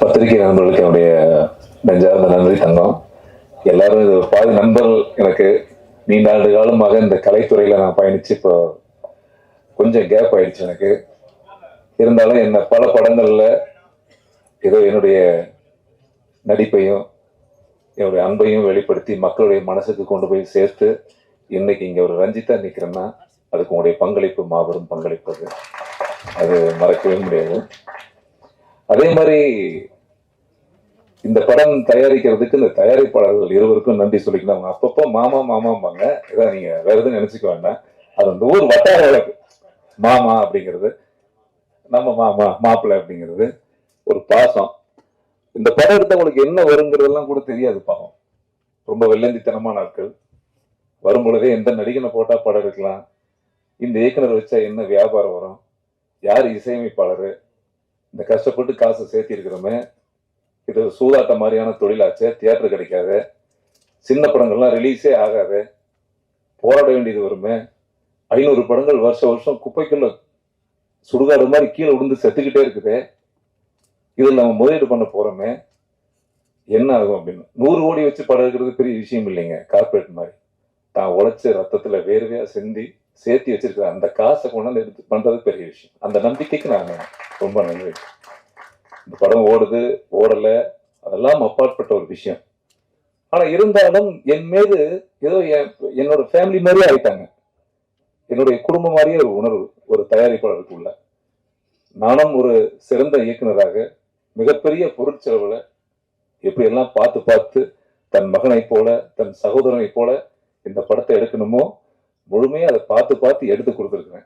பத்திரிகை நண்பர்களுக்கு என்னுடைய நெஞ்சார்ந்த நன்றி தங்கம். எல்லாரும் இது பாதி நண்பர்கள். எனக்கு நீண்ட ஆண்டு காலமாக இந்த கலைத்துறையில நான் பயணிச்சு இப்போ கொஞ்சம் கேப் ஆயிடுச்சு எனக்கு. இருந்தாலும் என்ன பல படங்கள்ல ஏதோ என்னுடைய நடிப்பையும் என்னுடைய அன்பையும் வெளிப்படுத்தி மக்களுடைய மனசுக்கு கொண்டு போய் சேர்த்து இன்னைக்கு இங்க ஒரு ரஞ்சிதா நிக்கிறேன்னா அதுக்கு உங்களுடைய பங்களிப்பு மாபெரும் பங்களிப்பு. அது மறக்கவே முடியாது. அதே மாதிரி இந்த படம் தயாரிக்கிறதுக்கு இந்த தயாரிப்பாளர்கள் இருவருக்கும் நன்றி சொல்லிக்கணும். அவங்க அப்பப்போ மாமா மாமாம்பாங்க. இதான் நீங்க வேற எதுவும் நினைச்சுக்க வேண்டாம். அது அந்த ஊர் வட்டார வழக்கு. மாமா அப்படிங்கிறது நம்ம மாமா, மாப்பிள்ளை அப்படிங்கிறது ஒரு பாசம். இந்த படம் எடுத்த உங்களுக்கு என்ன வருங்கிறதெல்லாம் கூட தெரியாது பாவம். ரொம்ப வெள்ளந்தித்தனமான நாட்கள். வரும் பொழுதே எந்த நடிகனை போட்டா படம் எடுக்கலாம், இந்த இயக்குனர் வச்சா என்ன வியாபாரம் வரும், யார் இசையமைப்பாளர், இந்த கஷ்டப்பட்டு காசு சேர்த்தி இருக்கிறோமே, இது சூதாட்ட மாதிரியான தொழிலாச்சு, தியேட்டர் கிடைக்காது, சின்ன படங்கள்லாம் ரிலீஸே ஆகாது, போராட வேண்டியது வருமே, 500 படங்கள் வருஷம் குப்பைக்குள்ள சுடுகாடு மாதிரி கீழே விழுந்து செத்துக்கிட்டே இருக்குது, இதில் நம்ம முதலீடு பண்ண போறோமே என்ன ஆகும் அப்படின்னு. 100 கோடி வச்சு படம் எடுக்கிறது பெரிய விஷயம் இல்லைங்க. கார்பரேட் மாதிரி தான் உழைச்ச ரத்தத்துல வேர்வையா செஞ்சு சேர்த்தி வச்சிருக்கிற அந்த காசை கொண்டாந்து எடுத்து பண்றது பெரிய விஷயம். அந்த நம்பிக்கைக்கு நான் ரொம்ப நன்றி. இந்த படம் ஓடுது ஓடல அதெல்லாம் அப்பாற்பட்ட ஒரு விஷயம். ஆனா இருந்தாலும் என் மீது ஏதோ என்னோட ஃபேமிலி மாதிரியே ஆயிட்டாங்க. என்னுடைய குடும்பம் மாதிரியே ஒரு உணர்வு ஒரு தயாரிப்பாளருக்குள்ள. நானும் ஒரு சிறந்த இயக்குனராக மிகப்பெரிய பொருட்செலவுல எப்படி எல்லாம் பார்த்து பார்த்து தன் மகனை போல தன் சகோதரனை போல இந்த படத்தை எடுக்கணுமோ முழுமையா அதை பார்த்து பார்த்து எடுத்து கொடுத்துருக்கிறேன்.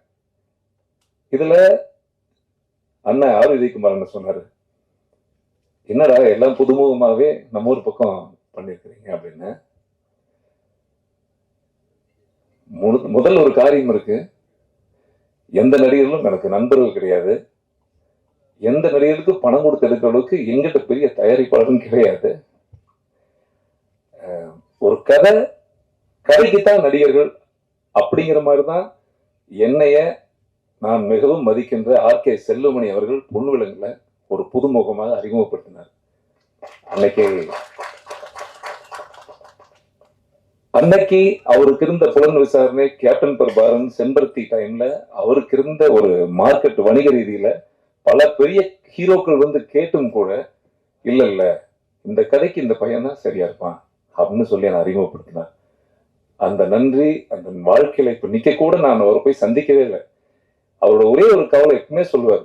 இதுல அண்ணன் ஆர் விஜயகுமார் சொன்னாரு, என்னடா எல்லாம் புதுமுகமாவே நம்ம ஊர் பக்கம் பண்ணிருக்கிறீங்க அப்படின்னு. முதல் ஒரு காரியம் இருக்கு. எந்த நடிகர்களும் எனக்கு நண்பர்கள் கிடையாது. எந்த நடிகருக்கு பணம் கொடுத்து எடுக்கிற அளவுக்கு எங்கிட்ட பெரிய தயாரிப்பாளரும் கிடையாது. ஒரு கதைக்குத்தான் நடிகர்கள் அப்படிங்கிற மாதிரிதான் என்னைய நான் மிகவும் மதிக்கின்ற ஆர்.கே. செல்லுமணி அவர்கள் பொன்விலங்குல ஒரு புதுமுகமாக அறிமுகப்படுத்தினார். அன்னைக்கு அவருக்கு இருந்த புலன் விசாரணை, கேப்டன் பிரபாரன், செம்பருத்தி டைம்ல அவருக்கு இருந்த ஒரு மார்க்கெட் வணிக ரீதியில பல பெரிய ஹீரோக்கள் வந்து கேட்டும் கூட இல்ல இந்த கதைக்கு இந்த பையன் தான் சரியா இருப்பான் அப்படின்னு சொல்லி நான் அறிமுகப்படுத்தினார். அந்த நன்றி அந்த வாழ்க்கையில இப்ப நிக்க கூட நான் அவரை போய் சந்திக்கவே இல்லை. அவரோட ஒரே ஒரு கவலை எப்பவுமே சொல்லுவார்,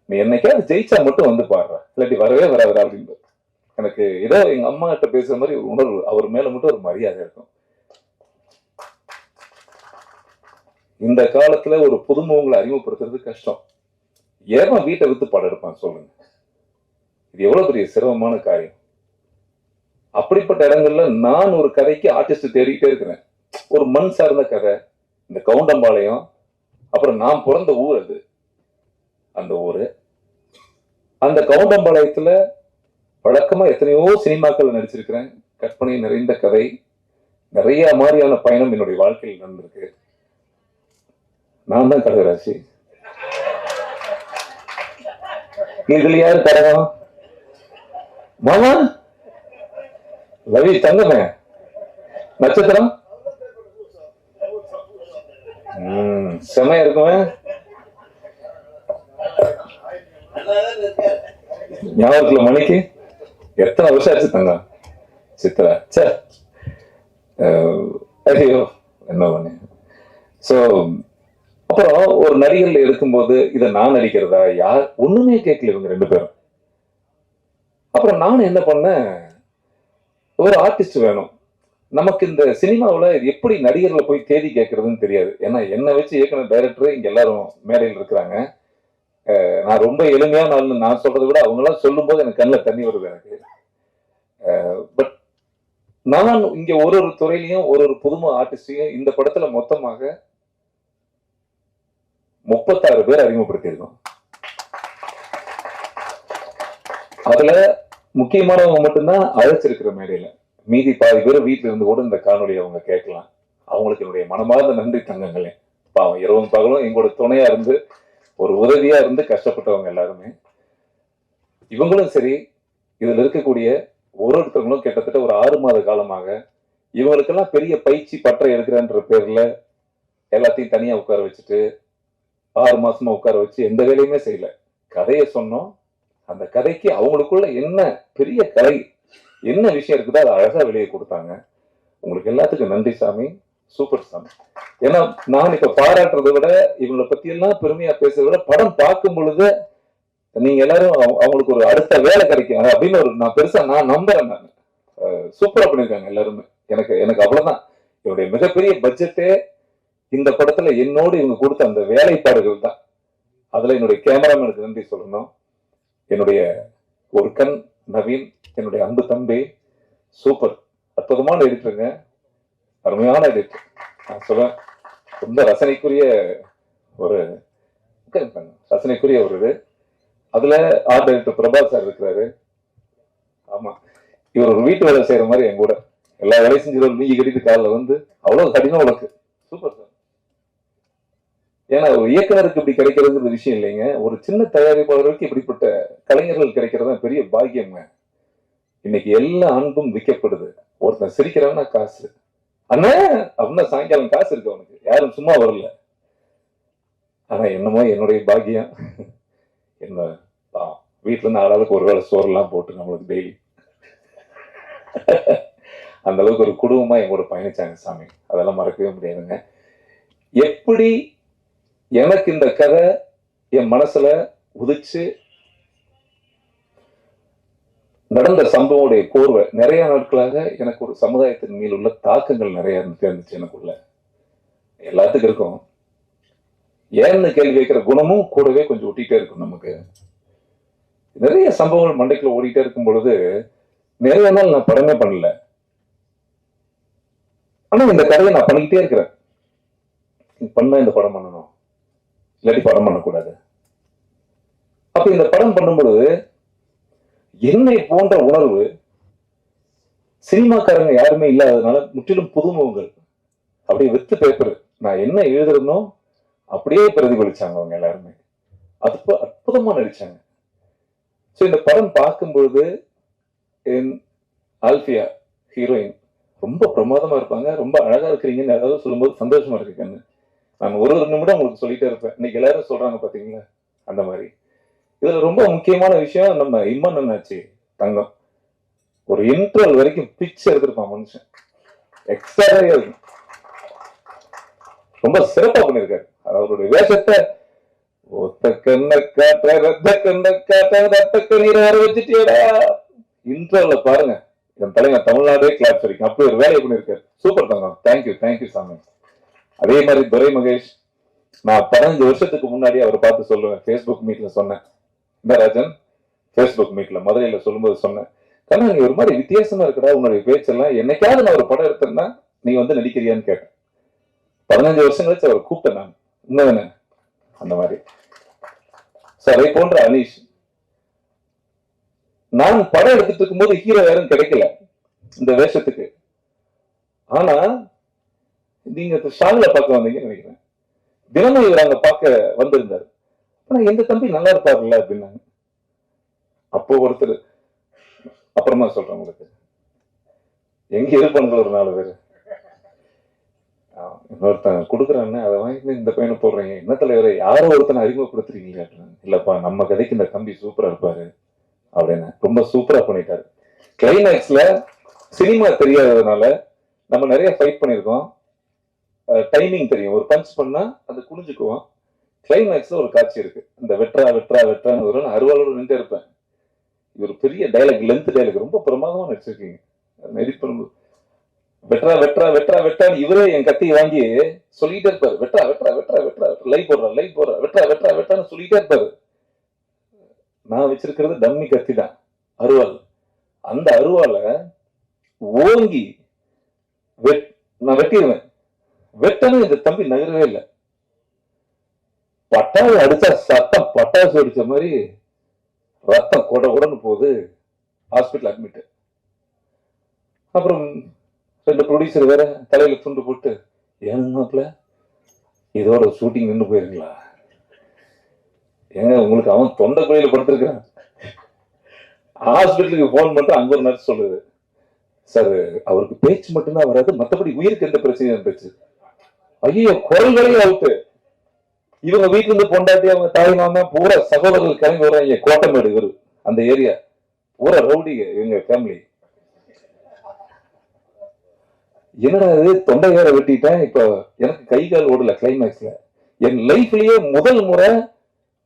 நீ என்னைக்காவது ஜெயிச்சா மட்டும் வந்து பாடுற, இல்லாட்டி வரவே வராதா அப்படின்னு. எனக்கு ஏதோ எங்க அம்மா கிட்ட பேசுற மாதிரி ஒரு உணர்வு, அவர் மேல மட்டும் ஒரு மரியாதை இருக்கும். இந்த காலத்துல ஒரு புதுமுகங்களை அறிமுகப்படுத்துறது கஷ்டம். ஏமா வீட்டை வித்து படம் எடுப்பான் சொல்லுங்க. இது எவ்வளவு பெரிய சிரமமான காரியம். அப்படிப்பட்ட இடங்கள்ல நான் ஒரு கதைக்கு ஆர்டிஸ்ட் தேடிக்கிட்டே இருக்கிறேன். ஒரு மண் சார்ந்த கதை, இந்த கவுண்டம்பாளையம், அப்புறம் நான் பிறந்த ஊர் அது, அந்த ஊரு, அந்த கவுண்டம்பாளையத்துல வழக்கமா எத்தனையோ சினிமாக்கள் நடிச்சிருக்கிறேன். கற்பனை நிறைந்த கதை, நிறைய மாதிரியான பயணம் என்னுடைய வாழ்க்கையில் நடந்திருக்கு. நான் தான் கடகராசி. இதுல யாரு கடகம்? மாமா ரவி தங்கமே. நட்சத்திரம் செமையா இருக்குமே. ஞாபகத்துல மணிக்கு எத்தனை வருஷம் ஆச்சு தங்கம்? சித்ரா. சே ஐயோ என்ன பண்ண. சோ அப்புறம் ஒரு நடிகர்கள் எடுக்கும்போது இதை நான் நடிக்கிறதா யார் ஒண்ணுமே கேட்கல இவங்க 2 பேரும். அப்புறம் நான் என்ன பண்ணேன், ஒரு ஆர்டிஸ்ட் வேணும் நமக்கு. இந்த சினிமாவில் எப்படி நடிகர்களை போய் தேடி கேட்கறதுன்னு தெரியாது. ஏன்னா என்னை வச்சு இயக்குனர் டைரக்டர் இங்க எல்லாரும் மேடையில் இருக்கிறாங்க. நான் ரொம்ப எளிமையான ஆள் நான் சொல்றதை விட அவங்களாம் சொல்லும் போது எனக்கு கண்ணில் தண்ணி வருது எனக்கு. பட் நான் இங்க ஒரு துறையிலையும் ஒரு புதுமை ஆர்டிஸ்டையும் இந்த படத்துல மொத்தமாக 36 பேர் அறிமுகப்படுத்தியிருக்கோம். அதுல முக்கியமானவங்க மட்டும்தான் அழைச்சிருக்கிற மேடையில. மீதி பாதி பேர் வீட்டுல இருந்து கூட இந்த காணொலியை அவங்க கேட்கலாம். அவங்களுக்கு என்னுடைய மனமார்ந்த நன்றி தங்கங்களே. பாவம் இரவும் பகலும் எங்களோட துணையா இருந்து ஒரு உதவியா இருந்து கஷ்டப்பட்டவங்க எல்லாருமே. இவங்களும் சரி, இதுல இருக்கக்கூடிய ஒருத்தவங்களும் கிட்டத்தட்ட ஒரு 6 மாத காலமாக இவங்களுக்கெல்லாம் பெரிய பயிற்சி பற்றை எடுக்கிறன்ற பேர்ல எல்லாத்தையும் தனியா உட்கார வச்சுட்டு 6 மாசமா உட்கார வச்சு எந்த வேலையுமே செய்யல. கதையை சொன்னோம். அந்த கதைக்கு அவங்களுக்குள்ள என்ன பெரிய கதை, என்ன விஷயம் இருக்குதோ அதை அழகா வெளியே கொடுத்தாங்க. உங்களுக்கு எல்லாத்துக்கும் நன்றி சாமி. சூப்பர் சாமி. ஏன்னா நான் இப்ப பாராட்டுறதை விட இவங்களை பத்தி எல்லாம் பெருமையா பேசுறதை விட படம் பார்க்கும் பொழுது நீங்க எல்லாரும் அவங்களுக்கு ஒரு அடுத்த வேலை கிடைக்கும் அப்படின்னு ஒரு நான் பெருசா நான் நம்புறேன். நான் சூப்பரா பண்ணிருக்காங்க எல்லாருமே. எனக்கு எனக்கு அவ்வளவுதான். என்னுடைய மிகப்பெரிய பட்ஜெட்டே இந்த படத்துல என்னோடு இவங்க கொடுத்த அந்த வேலைப்பாடுகள் தான். அதுல என்னுடைய கேமராமேனுக்கு நன்றி சொல்லணும். என்னுடைய ஒரு கண் நவீன், என்னுடைய அன்பு தம்பி, சூப்பர் அற்புதமான எடிட்டருங்க, அருமையான எடிட்டர். நான் சொல்றேன், ரொம்ப ரசனைக்குரிய ஒரு இது. அதுல ஆர்ட் டைரக்டர் பிரபா சார் இருக்கிறாரு. ஆமா, இவர் ஒரு வீட்டு வேலை செய்யற மாதிரி என் கூட எல்லா வேலையும் செஞ்சு நீங்க கட்டிட்டு காலில் வந்து அவ்வளவு கடினம் உனக்கு. Super sir. ஏன்னா ஒரு இயக்குனருக்கு இப்படி கிடைக்கிறது விஷயம் இல்லைங்க. ஒரு சின்ன தயாரிப்பாளருக்கு இப்படிப்பட்ட கலைஞர்கள் கிடைக்கிறது பெரிய பாக்கியங்க. இன்னைக்கு எல்லா அன்பும் விற்கப்படுது. ஒருத்தன் சிரிக்கிறான்னா காசு, அண்ணா அப்படின்னா சாயங்காலம் காசு இருக்கு அவனுக்கு, யாரும் சும்மா வரல. ஆனா என்னமோ என்னுடைய பாக்கியம், என்ன வீட்டுல இருந்து ஆளாளுக்கு ஒரு வேளை சோறுலாம் போட்டு நம்மளுக்கு டெய்லி அந்த அளவுக்கு ஒரு குடும்பமா எங்களோட பயணிச்சாங்க சாமி. அதெல்லாம் மறக்கவே முடியாதுங்க. எப்படி எனக்கு இந்த கதை என் மனசுல உதிச்சு நடந்த சம்பவடைய கோர்வை நிறைய நாட்களாக எனக்கு ஒரு சமுதாயத்தின் மீது உள்ள தாக்கங்கள் நிறைய இருந்துச்சு. எனக்குள்ள எல்லாத்துக்கும் இருக்கும். ஏன்னு கேள்வி வைக்கிற குணமும் கூடவே கொஞ்சம் ஒட்டிட்டே இருக்கும். நமக்கு நிறைய சம்பவங்கள் மண்டைக்குள்ள ஓடிட்டே இருக்கும் பொழுது நிறைய நாள் நான் படமே பண்ணல. ஆனா இந்த கதையை நான் பண்ணிக்கிட்டே இருக்கிறேன். பண்ண இந்த படம் பண்ணணும், இல்லாட்டி படம் பண்ணக்கூடாது. அப்ப இந்த படம் பண்ணும்பொழுது என்னை போன்ற உணர்வு சினிமாக்காரங்க யாருமே இல்லாததுனால முற்றிலும் புதுமுகங்கள் அப்படியே வித்து பேப்பர் நான் என்ன எழுதுறனோ அப்படியே பிரதிபலிச்சாங்க அவங்க எல்லாருமே. அது அற்புதமா நடிச்சாங்க. ஸோ இந்த படம் பார்க்கும்பொழுது என் ஆல்பியா ஹீரோயின் ரொம்ப பிரமாதமா இருப்பாங்க, ரொம்ப அழகா இருக்கிறீங்கன்னு ஏதாவது சொல்லும்போது சந்தோஷமா இருக்குன்னு நான் ஒரு நிமிடம் உங்களுக்கு சொல்லிட்டே இருப்பேன். இன்னைக்கு எல்லாரும் சொல்றாங்க பாத்தீங்களா, அந்த மாதிரி. இதுல ரொம்ப முக்கியமான விஷயம் நம்ம இம்மன் என்னாச்சு தங்கம் ஒரு இன்ட்ரோல் வரைக்கும் பிச்சு எடுத்திருப்பான் மனுஷன். எக்ஸ்ட்ராவே இருக்கும். ரொம்ப சிறப்பா பண்ணிருக்காரு. அவருடைய வேஷத்தை ஒத்த கண்ண காட்ட ரத்த கண்ண காட்ட ரத்த கண்ணீரை வர வச்சுட்டியடா இன்ட்ரோல பாருங்க. என் தலைவர் தமிழ்நாடே கிளாப்ஸ் வரைக்கும் அப்படி ஒரு வேலையை பண்ணிருக்காரு. சூப்பர் தங்கம். தேங்க்யூ தேங்க்யூ சாமி. அதே மாதிரி துரை மகேஷ், நான் 15 வருஷத்துக்கு முன்னாடி அவரை பார்த்து சொல்லுவேன். ஃபேஸ்புக் மீட்ல சொன்னேன், இந்த ராஜன் ஃபேஸ்புக் மீட்ல மதுரையில சொல்லும்போது சொன்னேன், கண்ணா நீ ஒரு மாதிரி வித்தியாசமா இருக்கடா உன்னுடைய பேச்செல்லாம், என்னைக்காவது நான் ஒரு படம் எடுத்தேன்னா நீ வந்து நடிக்கிறியான்னு கேட்டேன். 15 வருஷம் கழிச்சு அவரை கூப்பிட்டேன் நான். இன்னும் அந்த மாதிரி அதை போன்ற அனீஷ், நான் படம் எடுத்துட்டு இருக்கும்போது ஹீரோ யாரும் கிடைக்கல இந்த வேஷத்துக்கு. ஆனா நீங்க ஷால பார்க்க வந்தீங்கன்னு நினைக்கிறேன். தினமும் இவர் அங்க பார்க்க வந்திருந்தாரு. ஆனா எந்த தம்பி நல்லா இருப்பாருல்ல அப்படின்னாங்க. அப்போ ஒருத்தர், அப்புறமா சொல்றேன் உங்களுக்கு, எங்க இருப்பானுங்க ஒரு 4 பேரு. இன்னொருத்தன் கொடுக்குறான்னு அதை வாங்கி இந்த பையனை போடுறீங்க, என்ன தலைவரை யாரோ ஒருத்தனை அறிமுகப்படுத்துறீங்களே அப்படின்னு. இல்லப்பா நம்ம கதைக்கு இந்த தம்பி சூப்பரா இருப்பாரு அப்படின்னு ரொம்ப சூப்பரா பண்ணிட்டாரு. கிளைமேக்ஸ்ல சினிமா தெரியாததுனால நம்ம நிறைய ஃபைட் பண்ணிருக்கோம். டைமிங் தெரியும், ஒரு பஞ்ச் பண்ணா அது குனிஞ்சுக்குவோம். கிளைமேக்ஸ்ல ஒரு காட்சி இருக்கு, இந்த வெட்ரா வெட்ரா வெட்ரான்னு வரும், அருவாளோட நின்று இருப்பேன். இது ஒரு பெரிய டைலாக், லென்த் டைலாக், ரொம்ப பிரமாதமா நடிச்சிருக்கீங்க. எடிட் பண்ணும்போது வெட்ரா வெட்ரா வெட்ரா வெட்டான்னு இவரே என் கத்தியை வாங்கி சொல்லிட்டே இருப்பாரு. வெட்ரா வெட்ரா வெட்ரா வெட்ரா லைவ் போடுறா லைவ் போடுறா வெட்ரா வெட்ரா வெட்டான்னு சொல்லிட்டே இருப்பாரு. நான் வச்சிருக்கிறது டம்மி கத்தி தான், அருவாள். அந்த அருவால ஓங்கி நான் வெட்டிடுவேன். வெட்டணும் இந்த தம்பி நகரவே இல்லை. பட்டாசு அடிச்சா சத்தம் பட்டாசு அடிச்ச மாதிரி ரத்தம் கொட உடனே போகுது. Hospital admit. அப்புறம் 2 ப்ரொடியூசர் வேற தலையில துண்டு போட்டு, ஏன்னாப்ல இதோட ஷூட்டிங் நின்று போயிருங்களா, ஏங்க உங்களுக்கு அவன் தொண்டை குழியில படுத்திருக்கிறான், ஹாஸ்பிட்டலுக்கு போன் பண்ணிட்டு அங்க ஒரு நர்ஸ் சொல்லுது, சார் அவருக்கு பேச்சு மட்டும்தான் வராது, மற்றபடி உயிருக்கு எந்த பிரச்சனையும் இருந்துச்சு. ஐயோ, குரல் வரையும் அவுட்டு. இவங்க வீட்டுல இருந்து பொண்டாட்டி அவங்க தாய் மாமா பூரா சகோதரர்கள் கிளம்பி வர்றாங்க. கோட்டமேடு இவரு அந்த ஏரியா பூரா ரவுடி எங்க ஃபேமிலி. என்னடா இது, தொண்டை வேற வெட்டிட்டேன். இப்ப எனக்கு கை கால் ஓடல. கிளைமேக்ஸ்ல என் லைஃப்லயே முதல் முறை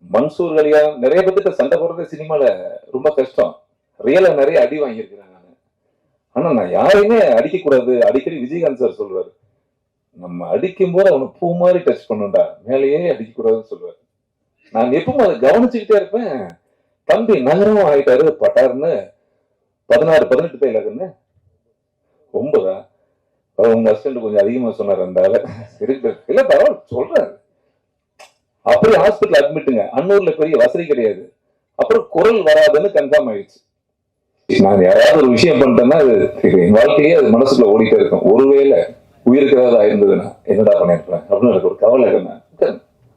மன்சூர் அலியா நிறைய பேர்கிட்ட சண்டை போடுறது சினிமால ரொம்ப கஷ்டம். ரியலா நிறைய அடி வாங்கியிருக்கிறேன் நான். ஆனா நான் யாரையுமே அடிக்க கூடாது. அடிக்கடி விஜயகாந்த் சார் சொல்லுவாரு, நம்ம அடிக்கும் போது அவனை பூ மாதிரி டச் பண்ணுண்டா, மேலேயே அடிக்க கூடாதுன்னு சொல்லுவாரு. நான் எப்பவும் அதை கவனிச்சுக்கிட்டே இருப்பேன். தம்பி நகரம் ஆயிட்டாரு பட்டாருன்னு 16-18 டைலாகுன்னு 9 உங்க ஹஸ்பண்ட் கொஞ்சம் அதிகமா சொன்னார். அந்த இல்ல பரவாயில்ல சொல்றாரு. அப்படியே ஹாஸ்பிட்டல் அட்மிட்டுங்க. அன்னூர்ல பெரிய வசதி கிடையாது. அப்புறம் குரல் வராதுன்னு கன்ஃபார்ம் ஆயிடுச்சு. நான் யாராவது ஒரு விஷயம் பண்ணிட்டேன்னா அது என் வாழ்க்கையே அது மனசுக்குள்ள ஓடிட்டே இருக்கும். ஒருவேளை உயிருக்கு ஏதாவது ஆயிருந்ததுன்னா என்னடா பண்ணிருப்பேன் அப்படின்னு எனக்கு ஒரு கவலை என்ன,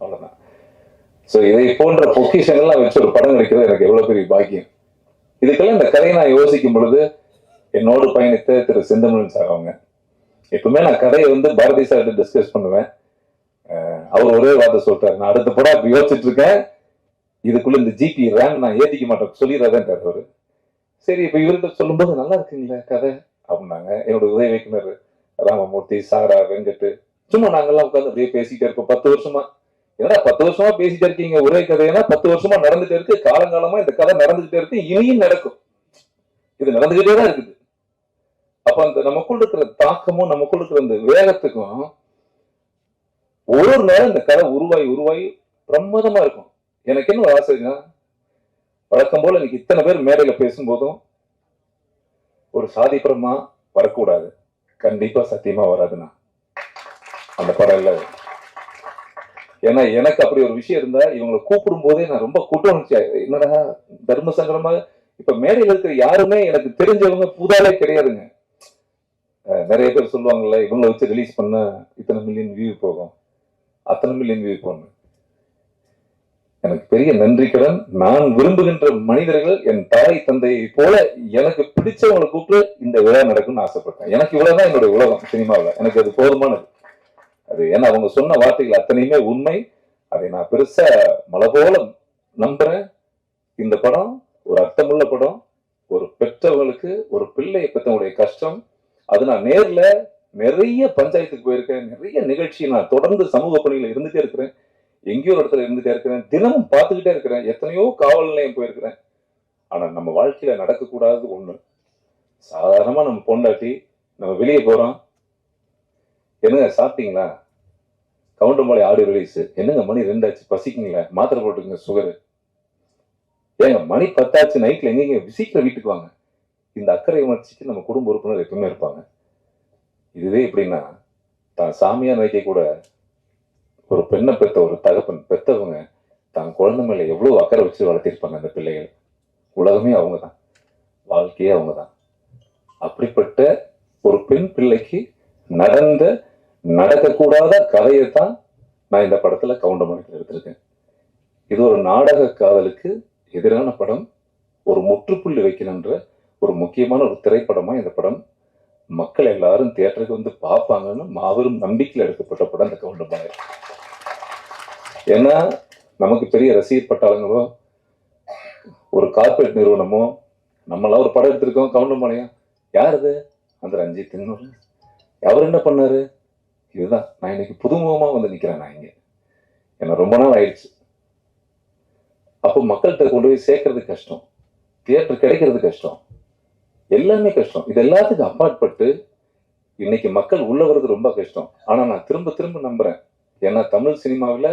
அவ்வளவுதான். சோ இதை போன்ற பொக்கிஷங்கள்லாம் வச்சு ஒரு படம் கிடைக்கிறது எனக்கு எவ்வளவு பெரிய பாக்கியம். இதுக்கெல்லாம் இந்த கதையை நான் யோசிக்கும் பொழுது என்னோடு பயணித்த திரு செந்தமிழன் சார் அவங்க, எப்பவுமே நான் கதையை பாரதி சார் டிஸ்கஸ் பண்ணுவேன். அவர் ஒரே வார்த்தை சொல்லிட்டாரு, நான் அடுத்த படம் இப்ப யோசிச்சுட்டு இருக்கேன், இதுக்குள்ள இந்த ஜிபி ரேம் நான் ஏத்திக்க மாட்டேன் சொல்லிடுறதேன் அவரு. சரி இப்ப இவர்கிட்ட சொல்லும்போது நல்லா இருக்குங்களா கதை அப்படின்னாங்க. என்னோட உதவி இயக்குனர் ராமமூர்த்தி, சாரா, வெங்கட், சும்மா நாங்கெல்லாம் உட்காந்து அப்படியே பேசிட்டே இருப்போம். 10 வருஷமா. ஏன்னா 10 வருஷமா பேசிட்டே இருக்கீங்க ஒரே கதைன்னா 10 வருஷமா நடந்துட்டே இருக்கு. காலங்காலமா இந்த கதை நடந்துகிட்டே இருக்கு, இனியும் நடக்கும். இது நடந்துகிட்டே தான் இருக்குது. அப்ப அந்த நமக்குள்ள இருக்கிற தாக்கமும் நமக்குள்ள இருக்கிற அந்த வேகத்துக்கும் ஒரு நேரம் இந்த கதை உருவாகி பிரமாதமா இருக்கும். எனக்கு என்ன ஒரு ஆசைங்க, வழக்கம் போல இன்னைக்கு இத்தனை பேர் மேடையில பேசும்போதும் ஒரு சாதிப்புறமா வரக்கூடாது. கண்டிப்பா சத்தியமா வராதுண்ணா அந்த படம் இல்ல. ஏன்னா எனக்கு அப்படி ஒரு விஷயம் இருந்தா இவங்களை கூப்பிடும் போதே நான் ரொம்ப கூட்டம் என்னடா தர்ம சங்கடமா. இப்ப மேடையில் இருக்கிற யாருமே எனக்கு தெரிஞ்சவங்க புதாலே கிடையாதுங்க. நிறைய பேர் சொல்லுவாங்கல்ல, இவங்களை வச்சு ரிலீஸ் பண்ண இத்தனை மில்லியன் வியூ போகும், அத்தனை மில்லியன் வியூ போகணும். எனக்கு பெரிய நன்றி கடன். நான் விரும்புகின்ற மனிதர்கள் என் தாய் தந்தையை போல எனக்கு பிடிச்சவங்களை கூப்பிட்டு இந்த விழா நடக்கும்னு ஆசைப்பட்டேன். எனக்கு இவ்வளவுதான் என்னுடைய உலகம் சினிமாவில். எனக்கு அது போதுமானது. அது ஏன்னா அவங்க சொன்ன வார்த்தைகள் அத்தனையுமே உண்மை. அதை நான் பெருசா மலை போல நம்புறேன். இந்த படம் ஒரு அர்த்தமுள்ள படம். ஒரு பெற்றவங்களுக்கு ஒரு பிள்ளையை பெற்றவங்களுடைய கஷ்டம். அது நான் நேர்ல நிறைய பஞ்சாயத்துக்கு போயிருக்கேன். நிறைய நிகழ்ச்சி நான் தொடர்ந்து சமூக பணியில இருந்துட்டே இருக்கிறேன். எங்கேயோ ஒரு இடத்துல இருந்துட்டே இருக்கிறேன். தினமும் பார்த்துக்கிட்டே இருக்கிறேன். எத்தனையோ காவல் நிலையம் போயிருக்கிறேன். ஆனா நம்ம வாழ்க்கையில நடக்கக்கூடாது ஒண்ணு, சாதாரணமா நம்ம பொண்டாட்டி நம்ம வெளியே போறோம், என்னங்க சாப்பிட்டீங்களா, கவுண்டமலை ஆடியோ ரிலீஸ், என்னங்க மணி 2 ஆச்சு, பசிக்குங்களா, மாத்திரை போட்டுங்க சுகரு, ஏங்க மணி 10 ஆச்சு, நைட்ல எங்கீங்க, சீக்கிரம் வீட்டுக்கு வாங்க. இந்த அக்கறை உணர்ச்சிக்கு நம்ம குடும்ப உறுப்பினர் எப்பவுமே இருப்பாங்க. இதுவே எப்படின்னா, தான் சாமியா நினைக்க கூட ஒரு பெண்ணை பெற்ற ஒரு தகப்பன் பெற்றவங்க தான் குழந்தை மேல எவ்வளவு அக்கறை வச்சு வளர்த்திருப்பாங்க அந்த பிள்ளைகள். உலகமே அவங்க தான், வாழ்க்கையே அவங்க தான். அப்படிப்பட்ட ஒரு பெண் பிள்ளைக்கு நடக்கக்கூடாத கதையை தான் நான் இந்த படத்துல கவுண்டமணிக்கு எடுத்திருக்கேன். இது ஒரு நாடக காதலுக்கு எதிரான படம். ஒரு முற்றுப்புள்ளி வைக்கணுன்ற ஒரு முக்கியமான ஒரு திரைப்படமா இந்த படம். மக்கள் எல்லாரும் தியேட்டருக்கு பார்ப்பாங்கன்னு மாபெரும் நம்பிக்கையில் எடுக்கப்பட்ட படம் இந்த கவுண்டமணி. ஏன்னா நமக்கு பெரிய ரசிகர் பட்டாளங்களோ ஒரு கார்பரேட் நிறுவனமோ, நம்மளாம் ஒரு படம் எடுத்திருக்கோம் கவுண்டமணியா, யாருது அந்த ரஞ்சித், அவர் என்ன பண்ணாரு, இதுதான். நான் இன்னைக்கு புதுமுகமா நிக்கிறேன். நான் இங்க என்ன ரொம்ப நாள் ஆயிடுச்சு. அப்போ மக்கள்கிட்ட கொண்டு போய் சேர்க்கறது கஷ்டம், தியேட்டர் கிடைக்கிறது கஷ்டம், எல்லாமே கஷ்டம். இது எல்லாத்துக்கும் அப்பாற்பட்டு இன்னைக்கு மக்கள் உள்ள வர்றது ரொம்ப கஷ்டம். ஆனா நான் திரும்ப திரும்ப நம்புறேன். ஏன்னா தமிழ் சினிமாவில்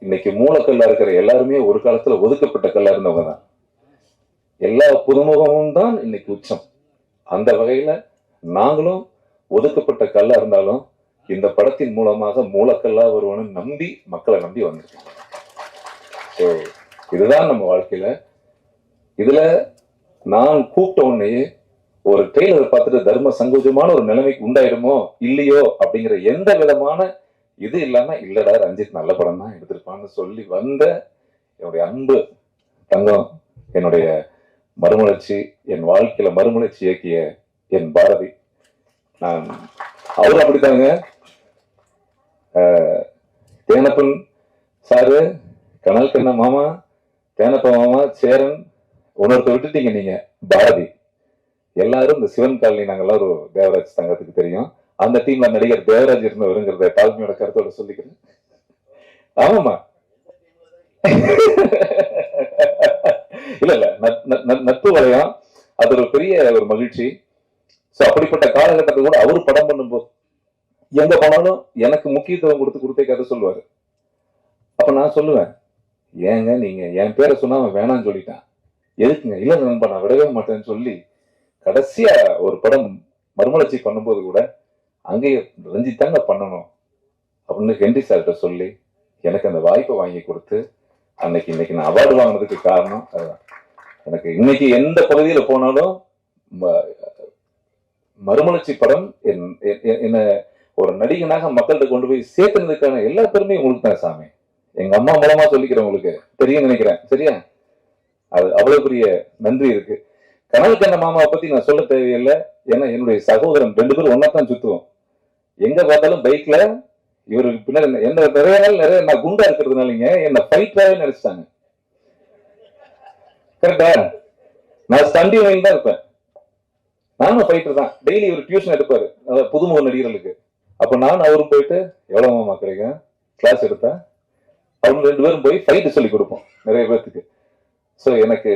இன்னைக்கு மூலக்கல்லா இருக்கிற எல்லாருமே ஒரு காலத்துல ஒதுக்கப்பட்ட கல்லா இருந்தவங்க தான். எல்லா புதுமுகமும் தான் இன்னைக்கு உச்சம். அந்த வகையில நாங்களும் ஒதுக்கப்பட்ட கல்லா இருந்தாலும் இந்த படத்தின் மூலமாக மூலக்கல்லா வருவனு நம்பி மக்களை நம்பி வந்திருக்கோம். இதுதான் நம்ம வாழ்க்கையில. இதுல நான் கூப்பிட்ட உடனே ஒரு ட்ரெய்லரை பார்த்துட்டு தர்ம சங்கோஜமான ஒரு நிலைமைக்கு உண்டாயிடுமோ இல்லையோ அப்படிங்கிற எந்த விதமான இது இல்லாம, இல்லடா ரஞ்சித் நல்ல படம் தான் எடுத்திருப்பான்னு சொல்லி வந்த என்னுடைய அன்பு தங்கம், என்னுடைய மறுமலர்ச்சி, என் வாழ்க்கையில மறுமலர்ச்சி இயக்கிய என் பாரதி. நான் அவரும் அப்படித்தாங்க. தேனப்பன் சாரு, கனல் கண்ண மாமா, தேனப்ப மாமா, சேரன், உணர்த்த விட்டுட்டீங்க நீங்க பாரதி. எல்லாரும் இந்த சிவன் காலனி நாங்கெல்லாம் ஒரு தேவராஜ் தங்கத்துக்கு தெரியும். அந்த டீம்ல நடிகர் தேவராஜ் இருந்தவருங்கிறத தாழ்மையோட கருத்தோட சொல்லிக்கிறேன். ஆமாமா. இல்ல இல்ல, நட்பு வளையம் அது ஒரு பெரிய ஒரு மகிழ்ச்சி. அப்படிப்பட்ட காலகட்டத்தை கூட அவரு படம் பண்ணும்போது எங்க போனாலும் எனக்கு முக்கியத்துவம் கொடுத்தே கதை சொல்லுவாரு. அப்ப நான் சொல்லுவேன், ஏங்க நீங்க என் பேரை சொன்னா அவன் வேணான்னு சொல்லிட்டான், எதுக்குங்க? இல்ல நண்பா நான் விடவே மாட்டேன்னு சொல்லி கடைசியா ஒரு படம் மறுமலர்ச்சி பண்ணும்போது கூட அங்கேயே ரஞ்சித் தாங்க பண்ணணும் அப்படின்னு ஹென்றி சார்கிட்ட சொல்லி எனக்கு அந்த வாய்ப்பை வாங்கி கொடுத்து இன்னைக்கு நான் அவார்டு வாங்கினதுக்கு காரணம் அதுதான். எனக்கு இன்னைக்கு எந்த பகுதியில போனாலும் மறுமலர்ச்சி படம் என்ன ஒரு நடிகனாக மக்கள்கிட்ட கொண்டு போய் சேர்த்துனதுக்கான எல்லா பெருமையும் உங்களுக்கு தான் சாமி. எங்க அம்மா மூலமா சொல்லிக்கிறேன், உங்களுக்கு தெரியும் நினைக்கிறேன். சரியா? அது அவ்வளவு பெரிய நன்றி இருக்கு. கனல் கண்ண மாமாவை பத்தி நான் சொல்ல தேவையில்லை. ஏன்னா என்னுடைய சகோதரன் 2 பேரும் ஒன்னாத்தான் சுத்துவோம். எங்க பார்த்தாலும் பைக்ல இவருக்கு பின்னாடி என்ன நிறைய நான் குண்டா இருக்கிறதுனாலங்க என்ன ஃபைட்டராகவே நினைச்சிட்டாங்க. கரெக்டா? நான் ஸ்டண்டி வயல் தான் இருப்பேன். நானும் ஃபைட்டர் தான். டெய்லி ஒரு டியூஷன் எடுப்பாரு புதுமுக நடிகர்களுக்கு. அப்ப நான் அவரும் போயிட்டு எவ்வளவு மாமா கிடைக்கும் கிளாஸ் எடுத்தா அவங்க 2 பேரும் போய் ஃபைட்டு சொல்லி கொடுப்போம் நிறைய பேர்த்துக்கு. ஸோ எனக்கு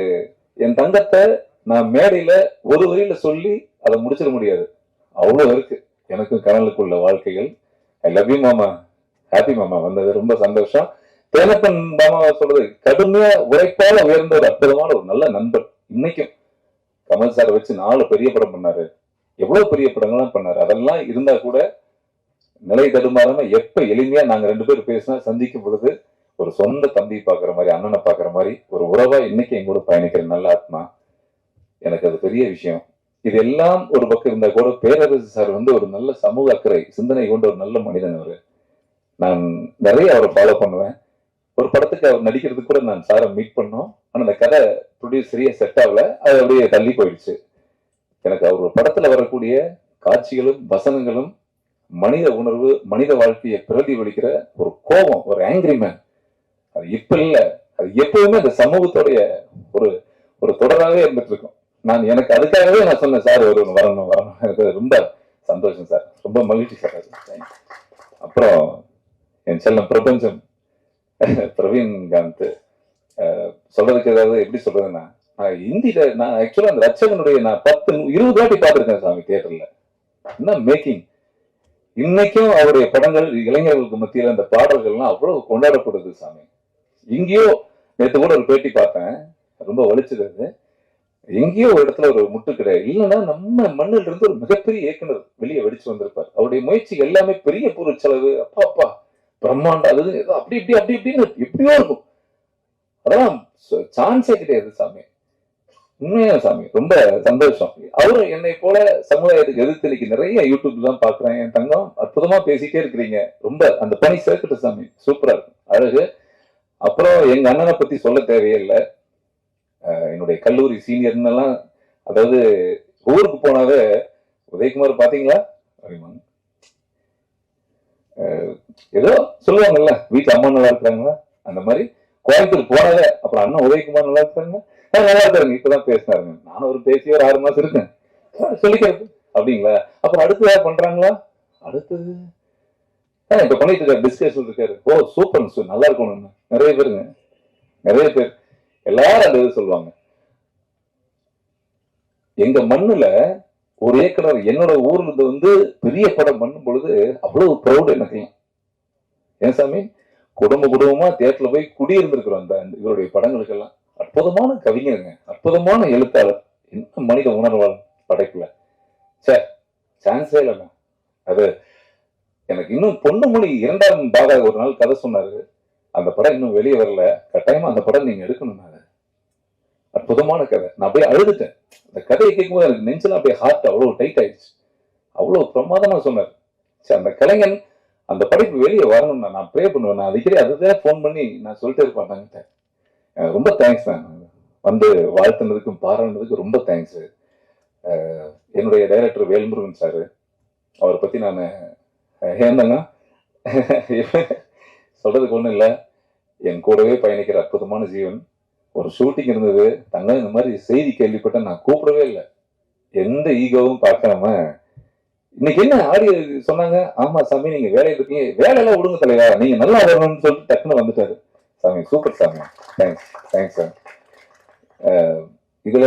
என் தங்கத்தை நான் மேடையில ஒரு வரியில சொல்லி அதை முடிச்சிட முடியாது. அவ்வளவு இருக்கு எனக்கும் கனலுக்குள்ள வாழ்க்கைகள். ஐ லவ் யூ மாமா. ஹாப்பி மாமா வந்தது ரொம்ப சந்தோஷம். தேனப்பன் மாமா சொல்றது கடுமையா உழைப்பால உயர்ந்த ஒரு அற்புதமான ஒரு நல்ல நண்பர். இன்னைக்கும் கமல் சார் வச்சு 4 பெரிய படம் பண்ணாரு. எவ்வளவு பெரிய படங்கள்லாம் பண்ணாரு. அதெல்லாம் இருந்தா கூட நிலை தடுமாறாம எப்ப எளிமையா நாங்க 2 பேரும் பேசினா சந்திக்கும் பொழுது ஒரு சொந்த தம்பி பாக்குற மாதிரி, அண்ணனை பாக்குற மாதிரி ஒரு உறவா இன்னைக்கு எங்கூட பயணிக்கிற நல்ல ஆத்மா. எனக்கு அது பெரிய விஷயம். இது எல்லாம் ஒரு பக்கம் இருந்தா கூட பேரரசு சார் ஒரு நல்ல சமூக அக்கறை சிந்தனை கொண்ட ஒரு நல்ல மனிதன். அவரு நான் நிறைய அவரை ஃபாலோ பண்ணுவேன். ஒரு படத்துக்கு அவர் நடிக்கிறதுக்கு கூட நான் சாரை மீட் பண்ணோம். ஆனா அந்த கதை ப்ரொடியூஸ் சரியா செட் ஆகல, அது அப்படியே தள்ளி போயிடுச்சு. எனக்கு அவர் படத்துல வரக்கூடிய காட்சிகளும் வசனங்களும் மனித உணர்வு, மனித வாழ்க்கையை பிரதிபலிக்கிற ஒரு கோபம், ஒரு ஆங்கிரி மேன். அது இப்ப இல்ல, அது எப்பவுமே அந்த சமூகத்துடைய ஒரு ஒரு தொடராகவே இருந்துட்டு இருக்கும். எனக்கு அதுக்காகவே நான் சொன்னேன் சார் வரணும். எனக்கு ரொம்ப சந்தோஷம் சார், ரொம்ப மகிழ்ச்சி சார். அப்புறம் என் செல்லம் பிரபஞ்சம் பிரவீன் காந்த் சொல்றதுக்கு ஏதாவது எப்படி சொல்றதுன்னா, ஹிந்தியில நான் ஆக்சுவலா அந்த ரட்சகனுடைய நான் 10-20 வாட்டி பார்த்திருக்கேன் சாமி தியேட்டர்ல. என்ன மேக்கிங்! இன்னைக்கும் அவருடைய படங்கள் இளைஞர்களுக்கு மத்தியில அந்த பாடல்கள்லாம் அவ்வளவு கொண்டாடப்படுது சாமி. எங்கேயோ நேற்று கூட ஒரு பேட்டி பார்த்தேன், ரொம்ப வலிச்சது. எங்கேயோ ஒரு இடத்துல ஒரு முட்டு கிடையாது. இல்லைன்னா நம்ம மண்ணில் இருந்து ஒரு மிகப்பெரிய இயக்குனர் வெளியே வெடிச்சு வந்திருப்பார். அவருடைய முயற்சி எல்லாமே பெரிய பொருள் செலவு, அப்பா பிரம்மாண்டம், அது ஏதோ அப்படி இப்படின்னு எப்படியோ இருக்கும். அதெல்லாம் சான்ஸே கிடையாது சாமி. உண்மையா சாமி ரொம்ப சந்தோஷம். அவரும் என்னை போல சமுதாயத்துக்கு எதிர்த்து இன்னைக்கு நிறைய யூடியூப் தான் பாக்குறேன். என் தங்கம் அற்புதமா பேசிட்டே இருக்கிறீங்க. ரொம்ப அந்த பணி சேர்க்கட்டும் சாமி, சூப்பரா இருக்கும், அழகு. அப்புறம் எங்க அண்ணனை பத்தி சொல்ல தேவையே இல்லை. என்னுடைய கல்லூரி சீனியர்னு எல்லாம், அதாவது ஊருக்கு போனாவே உதயகுமார் பாத்தீங்களா அப்படிமாங்க. ஏதோ சொல்லுவாங்கல்ல வீட்டுல அம்மா நல்லா இருக்கிறாங்களா, அந்த மாதிரி கோயம்புத்தூர் போனதே அப்புறம் அண்ணன் உதயகுமார் நல்லா இருக்காங்க, நல்லா இருக்காருங்க, இப்பதான் பேசினாருங்க. நானும் ஒரு பேசி ஒரு 6 மாசம் இருக்கேன் சொல்லிக்கிறது. அப்படிங்களா? அப்புறம் அடுத்து யார் பண்றாங்களா? அடுத்தது இப்ப பண்ணிட்டு இருக்காரு, டிஸ்கஷன் இருக்காரு. ஓ சூப்பர், நல்லா இருக்கணும். நிறைய பேருங்க, நிறைய பேர் எல்லாரும் அந்த இது சொல்லுவாங்க. எங்க மண்ணுல ஒரு இயக்குனர் என்னோட ஊர்ல பெரிய படம் பண்ணும் பொழுது அவ்வளவு ப்ரௌட் எனக்கு. ஏன் சாமி, குடும்பமா தியேட்டர்ல போய் குடியிருந்திருக்கிறோம் அந்த இவருடைய படங்களுக்கெல்லாம். அற்புதமான கவிஞருங்க, அற்புதமான எழுத்தாளர், என்ன மனித உணர்வாளர் படைப்புல. சான்ஸே இல்லைங்க. அது எனக்கு இன்னும் பொன்னுமொழி 2ஆம் பாகம் ஒரு நாள் கதை சொன்னாரு. அந்த படம் இன்னும் வெளியே வரல, கட்டாயமா அந்த படம் நீங்க எடுக்கணும். அற்புதமான கதை. நான் அப்படியே அழுதுட்டேன். அந்த கதையை கேட்கும்போது எனக்கு நெஞ்செல்லாம் அப்படியே ஹார்ட் அவ்வளவு டைட் ஆயிடுச்சு. அவ்வளவு பிரமாதமா சொன்னார். அந்த கலைஞன் அந்த படைப்பு வெளியே வரணும்னா நான் ப்ரே பண்ணுவேன். நான் அடிக்கடி அதுதான் போன் பண்ணி நான் சொல்லிட்டே இருப்பேன். ரொம்ப தேங்க்ஸ் தான். வந்து வாழ்த்துனதுக்கும் பாராட்டுனதுக்கும் ரொம்ப தேங்க்ஸ். என்னுடைய டைரக்டர் வேல்முருகன் சார், அவரை பத்தி நான் ஏந்தங்க சொல்றதுக்கு ஒண்ணும் இல்லை. என் கூடவே பயணிக்கிற அற்புதமான ஜீவன். ஒரு ஷூட்டிங் இருந்தது, தங்க இந்த மாதிரி செய்தி கேள்விப்பட்ட நான் கூப்பிடவே இல்லை. எந்த ஈகோவும் பார்க்காம இன்னைக்கு என்ன ஆடியோ சொன்னாங்க. ஆமா சாமி நீங்க வேலையில இருக்கீங்க, வேலையெல்லாம் விடுங்க தலைவா, நீங்க நல்லா வரணும்னு சொல்லிட்டு டக்குன்னு வந்துட்டாரு. சாமி சூப்பர் சாமி, தேங்க்ஸ் தேங்க்ஸ் சார். இதுல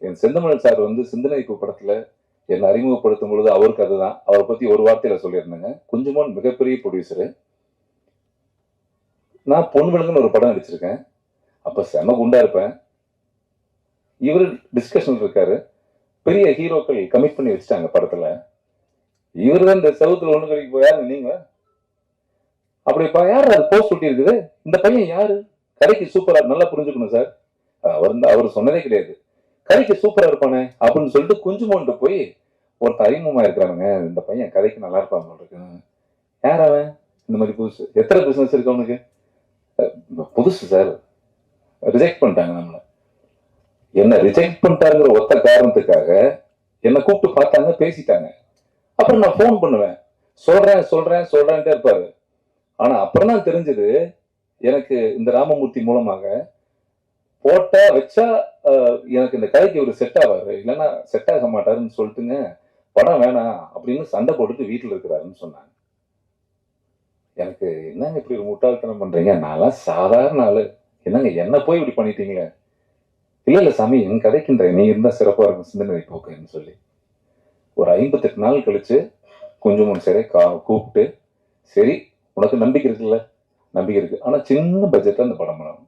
என் செந்தமிழ் சார் வந்து சிந்தனை படத்துல என்னை அறிமுகப்படுத்தும் பொழுது அவருக்கு அதுதான், அவரை பத்தி ஒரு வார்த்தையில சொல்லியிருந்தேங்க. குஞ்சுமோன் மிகப்பெரிய ப்ரொடியூசரு. நான் பொன் விலங்குன்னு ஒரு படம் நடிச்சிருக்கேன். அப்ப செம குண்டா இருப்பேன். இவரு டிஸ்கஷன் இருக்காரு. பெரிய ஹீரோக்கள் கமிட் பண்ணி வச்சுட்டாங்க படத்துல. இவரு தான் இந்த செவத்துல ஒண்ணு கடைக்கு போயாரு நீங்க அப்படிப்பா யாரு அது போஸ்ட் ஒட்டி இருக்குது, இந்த பையன் யாரு, கடைக்கு சூப்பரா, நல்லா புரிஞ்சுக்கணும் சார். அவர் சொன்னதே கிடையாது, கடைக்கு சூப்பரா இருப்பானே அப்படின்னு சொல்லிட்டு குஞ்சுமோன்ட்டு போய் ஒருத்தர் அறிமுகமா இருக்கிறானுங்க, இந்த பையன் கதைக்கு நல்லா இருப்பாங்க இருக்கு. யார் அவன், இந்த மாதிரி புதுசு, எத்தனை பிசினஸ் இருக்கு அவனுக்கு, புதுசு சார். ரிஜெக்ட் பண்ணிட்டாங்க நம்மள. என்ன ரிஜெக்ட் பண்ணிட்டாங்கிற ஒத்த காரணத்துக்காக என்னை கூப்பிட்டு பார்த்தாங்க, பேசிட்டாங்க. அப்புறம் நான் போன் பண்ணுவேன், சொல்றேன்ட்டே இருப்பாரு. ஆனா அப்புறம் தான் தெரிஞ்சது எனக்கு, இந்த ராமமூர்த்தி மூலமாக போட்டா வச்சா எனக்கு இந்த கதைக்கு ஒரு செட் ஆவாரு, இல்லைன்னா செட் ஆக மாட்டாருன்னு சொல்லிட்டுங்க படம் வேணாம் அப்படின்னு சண்டை போட்டுட்டு வீட்டுல இருக்கிறாருன்னு சொன்னாங்க. எனக்கு என்னங்க இப்படி ஒரு முட்டாள்தனம் பண்றீங்க, நான்லாம் சாதாரண ஆளு, என்னங்க என்ன போய் இப்படி பண்ணிட்டீங்களே. இல்ல சாமி, என் கதைக்கின்ற நீ இருந்தா சிறப்பா இருக்கும் சிந்தனை போக்குன்னு சொல்லி ஒரு 58 நாள் கழிச்சு குஞ்சுமோன் சரி கூப்பிட்டு, சரி உனக்கு நம்பிக்கை இருக்குல்ல, நம்பிக்கை இருக்கு, ஆனா சின்ன பட்ஜெட்ல அந்த படம் பண்ணணும்,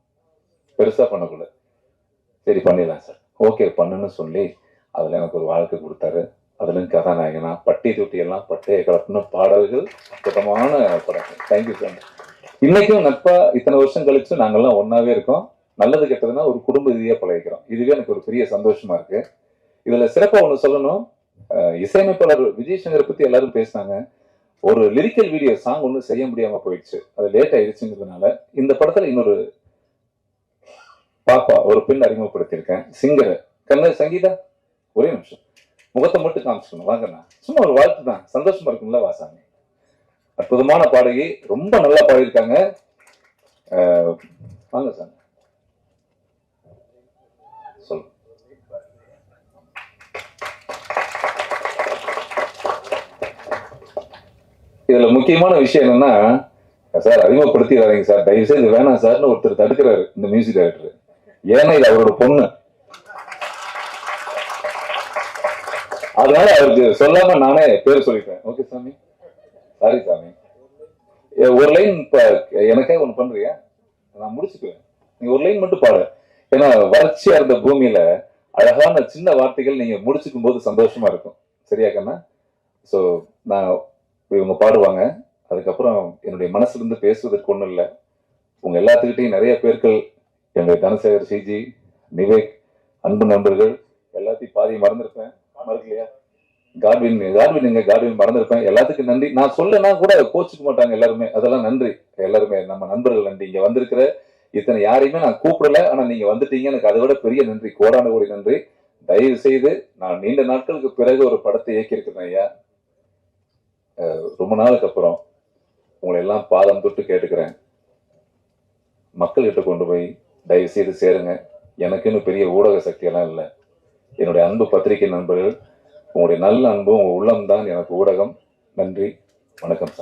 பெருசா பண்ணக்கூட, சரி பண்ணிடலாம் சார், ஓகே பண்ணுன்னு சொல்லி அதுல எனக்கு ஒரு வாழ்க்கை கொடுத்தாரு. அதுல கதாநாயகனா பட்டி தொட்டி எல்லாம் பட்டைய கலப்புன பாடல்கள், சுத்தமான படம். Thank you sir. இன்னைக்கும் நட்பா இத்தனை வருஷம் கழிச்சு நாங்கெல்லாம் ஒன்னாவே இருக்கோம். நல்லது கெட்டதுன்னா ஒரு குடும்ப ரீதியா பழகிக்கிறோம். இதுவே எனக்கு ஒரு பெரிய சந்தோஷமா இருக்கு. இதுல சிறப்பா ஒண்ணு சொல்லணும், இசையமைப்பாளர் விஜய் சங்கரை பத்தி எல்லாரும் பேசினாங்க. ஒரு லிரிக்கல் வீடியோ சாங் ஒண்ணு செய்ய முடியாம போயிடுச்சு, அது லேட் ஆயிடுச்சுங்கிறதுனால இந்த படத்துல இன்னொரு பாப்பா ஒரு பெண் அறிமுகப்படுத்தியிருக்கேன், சிங்கர். கண்ண சங்கீதா, ஒரே நிமிஷம் முகத்தை மட்டும் காமிச்சுக்கணும் வாங்கண்ணா, சும்மா ஒரு வாழ்த்து தான், சந்தோஷமா இருக்கும்ல வாசாமி. அற்புதமான பாடகி, ரொம்ப நல்லா பாடியிருக்காங்க. வாங்க சார் சொல்லு. இதுல முக்கியமான விஷயம் என்னன்னா, சார் அறிமுகப்படுத்திடாதீங்க சார், தயவு செய்து வேணாம் சார்னு ஒருத்தர் தடுக்கிறாரு இந்த மியூசிக் டைரக்டர். ஏன்னா இது அவரோட பொண்ணு, அதனால அவருக்கு சொல்லாம நானே பேர் சொல்லிட்டேன். ஓகே சாமி, சாரி சாமி. ஒரு லைன் எனக்கே ஒண்ணு பண்றியா, நான் முடிச்சுக்குவேன், நீங்க ஒரு லைன் மட்டும் பாடு. ஏன்னா வறட்சியா இருந்த பூமியில அழகான சின்ன வார்த்தைகள் நீங்க முடிச்சுக்கும் போது சந்தோஷமா இருக்கும். சரியா கண்ணா? சோ நான் இவங்க பாடுவாங்க, அதுக்கப்புறம் என்னுடைய மனசுல இருந்து பேசுவதற்கு ஒண்ணும் இல்லை. உங்க எல்லாத்துக்கிட்டையும் நிறைய பேர்கள், என்னுடைய தனசேகர், சிஜி, நிவேக், அன்பு நண்பர்கள் எல்லாத்தையும் பாதி மறந்துருப்பேன், மறக்கலையா? கார்வின் மறந்துருப்பேன். எல்லாத்துக்கும் நன்றி. நான் சொல்லனா கூட கோச்சுக்க மாட்டாங்க எல்லாருமே, அதெல்லாம் நன்றி. எல்லாருமே நம்ம நண்பர்கள் நன்றி. இங்க வந்திருக்கிற இத்தனை யாரையுமே நான் கூப்பிடல, ஆனா நீங்க வந்துட்டீங்க, எனக்கு அதை விட பெரிய நன்றி, கோடான கோடி நன்றி. தயவு செய்து, நான் நீண்ட நாட்களுக்கு பிறகு ஒரு படத்தை இயக்கியிருக்கிறேன் ஐயா. ரொம்ப நாளுக்கு அப்புறம் உங்களை எல்லாம் பாதம் தொட்டு கேட்டுக்கிறேன், மக்கள்கிட்ட கொண்டு போய் தயவு செய்து சேருங்க. எனக்குன்னு பெரிய ஊடக சக்தியெல்லாம் இல்லை. என்னுடைய அன்பு பத்திரிகை நண்பர்கள், உங்களுடைய நல்ல அன்பு, உங்க உள்ளம்தான் எனக்கு ஊடகம். நன்றி, வணக்கம் சார்.